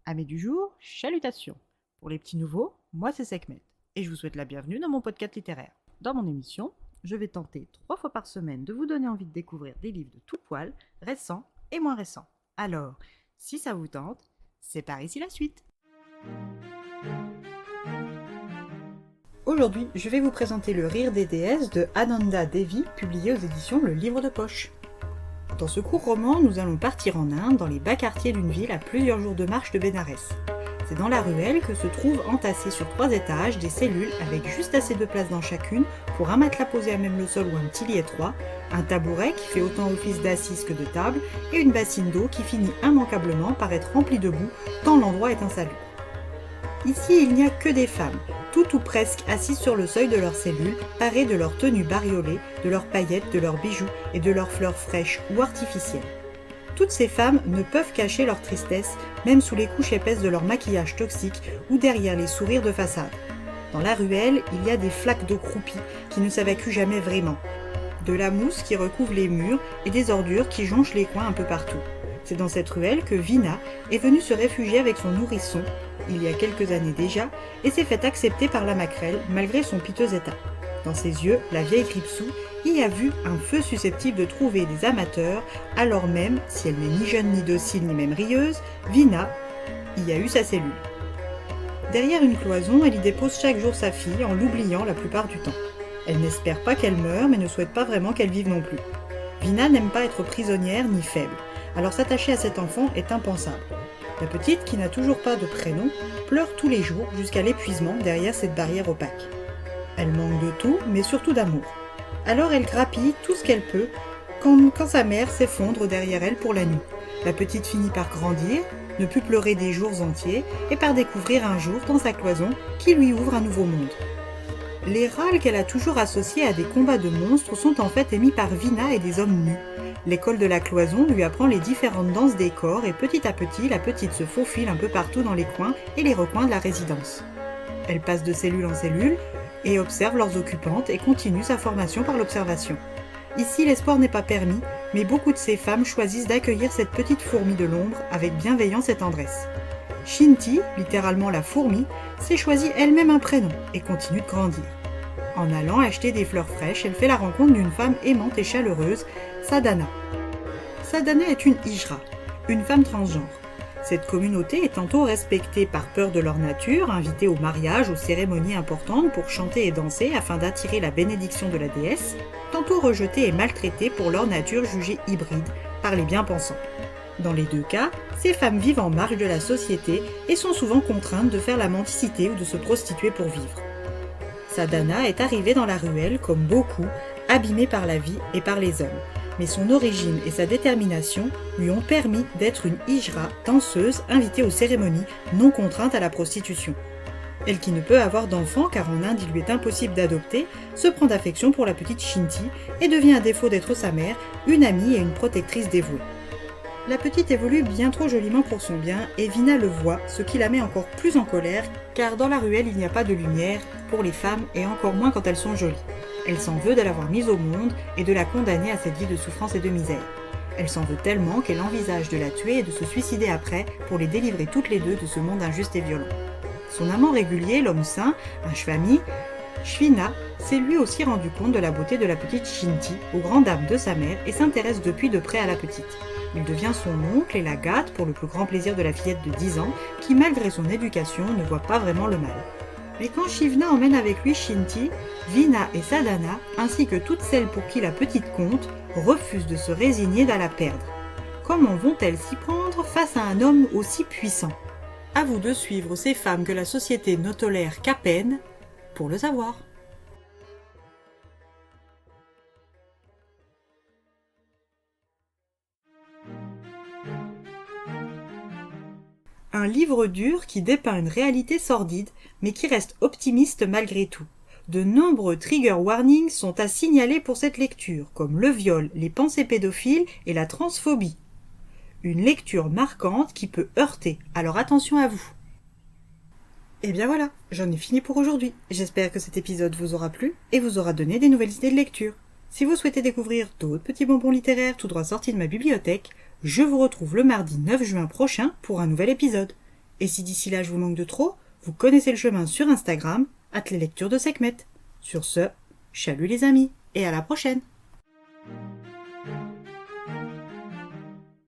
Amis du jour, chalutations. Pour les petits nouveaux, moi c'est Sekhmet, et je vous souhaite la bienvenue dans mon podcast littéraire. Dans mon émission, je vais tenter 3 fois par semaine de vous donner envie de découvrir des livres de tout poil, récents et moins récents. Alors, si ça vous tente, c'est par ici la suite. Aujourd'hui, je vais vous présenter Le Rire des déesses de Ananda Devi, publié aux éditions Le Livre de Poche. Dans ce court roman, nous allons partir en Inde, dans les bas quartiers d'une ville à plusieurs jours de marche de Bénarès. C'est dans la ruelle que se trouvent entassées sur 3 étages des cellules avec juste assez de place dans chacune pour un matelas posé à même le sol ou un petit lit étroit, un tabouret qui fait autant office d'assise que de table et une bassine d'eau qui finit immanquablement par être remplie de boue tant l'endroit est insalubre. Ici, il n'y a que des femmes, toutes ou presque assises sur le seuil de leur cellule, parées de leurs tenues bariolées, de leurs paillettes, de leurs bijoux et de leurs fleurs fraîches ou artificielles. Toutes ces femmes ne peuvent cacher leur tristesse, même sous les couches épaisses de leur maquillage toxique ou derrière les sourires de façade. Dans la ruelle, il y a des flaques d'eau croupie qui ne s'évacuent jamais vraiment, de la mousse qui recouvre les murs et des ordures qui jonchent les coins un peu partout. C'est dans cette ruelle que Vina est venue se réfugier avec son nourrisson, il y a quelques années déjà, et s'est fait accepter par la maquerelle malgré son piteux état. Dans ses yeux, la vieille Kripsou y a vu un feu susceptible de trouver des amateurs, alors même, si elle n'est ni jeune ni docile ni même rieuse, Vina y a eu sa cellule. Derrière une cloison, elle y dépose chaque jour sa fille en l'oubliant la plupart du temps. Elle n'espère pas qu'elle meure mais ne souhaite pas vraiment qu'elle vive non plus. Vina n'aime pas être prisonnière ni faible, alors s'attacher à cet enfant est impensable. La petite, qui n'a toujours pas de prénom, pleure tous les jours jusqu'à l'épuisement derrière cette barrière opaque. Elle manque de tout, mais surtout d'amour. Alors elle grappille tout ce qu'elle peut quand sa mère s'effondre derrière elle pour la nuit. La petite finit par grandir, ne plus pleurer des jours entiers et par découvrir un jour dans sa cloison qui lui ouvre un nouveau monde. Les râles qu'elle a toujours associés à des combats de monstres sont en fait émis par Vina et des hommes nus. L'école de la cloison lui apprend les différentes danses des corps et petit à petit, la petite se faufile un peu partout dans les coins et les recoins de la résidence. Elle passe de cellule en cellule et observe leurs occupantes et continue sa formation par l'observation. Ici, l'espoir n'est pas permis, mais beaucoup de ces femmes choisissent d'accueillir cette petite fourmi de l'ombre avec bienveillance et tendresse. Shinti, littéralement la fourmi, s'est choisie elle-même un prénom et continue de grandir. En allant acheter des fleurs fraîches, elle fait la rencontre d'une femme aimante et chaleureuse, Sadhana. Sadhana est une hijra, une femme transgenre. Cette communauté est tantôt respectée par peur de leur nature, invitée au mariage, aux cérémonies importantes pour chanter et danser afin d'attirer la bénédiction de la déesse, tantôt rejetée et maltraitée pour leur nature jugée hybride par les bien-pensants. Dans les deux cas, ces femmes vivent en marge de la société et sont souvent contraintes de faire la mendicité ou de se prostituer pour vivre. Sadhana est arrivée dans la ruelle, comme beaucoup, abîmée par la vie et par les hommes. Mais son origine et sa détermination lui ont permis d'être une hijra, danseuse, invitée aux cérémonies, non contrainte à la prostitution. Elle qui ne peut avoir d'enfant car en Inde il lui est impossible d'adopter, se prend d'affection pour la petite Shinti et devient à défaut d'être sa mère, une amie et une protectrice dévouée. La petite évolue bien trop joliment pour son bien et Vina le voit, ce qui la met encore plus en colère car dans la ruelle il n'y a pas de lumière pour les femmes et encore moins quand elles sont jolies. Elle s'en veut de l'avoir mise au monde et de la condamner à cette vie de souffrance et de misère. Elle s'en veut tellement qu'elle envisage de la tuer et de se suicider après pour les délivrer toutes les deux de ce monde injuste et violent. Son amant régulier, l'homme saint, un shvami, Shvina, s'est lui aussi rendu compte de la beauté de la petite Shinti, aux grandes dames de sa mère, et s'intéresse depuis de près à la petite. Il devient son oncle et la gâte pour le plus grand plaisir de la fillette de 10 ans, qui malgré son éducation ne voit pas vraiment le mal. Mais quand Shivna emmène avec lui Shinti, Vina et Sadhana, ainsi que toutes celles pour qui la petite compte, refusent de se résigner à la perdre. Comment vont-elles s'y prendre face à un homme aussi puissant ? À vous de suivre ces femmes que la société ne tolère qu'à peine, pour le savoir. Un livre dur qui dépeint une réalité sordide, mais qui reste optimiste malgré tout. De nombreux trigger warnings sont à signaler pour cette lecture, comme le viol, les pensées pédophiles et la transphobie. Une lecture marquante qui peut heurter, alors attention à vous. Et bien voilà, j'en ai fini pour aujourd'hui. J'espère que cet épisode vous aura plu et vous aura donné des nouvelles idées de lecture. Si vous souhaitez découvrir d'autres petits bonbons littéraires tout droit sortis de ma bibliothèque, je vous retrouve le mardi 9 juin prochain pour un nouvel épisode. Et si d'ici là je vous manque de trop, vous connaissez le chemin sur Instagram, @leslectures de Sekhmet. Sur ce, chalut les amis, et à la prochaine!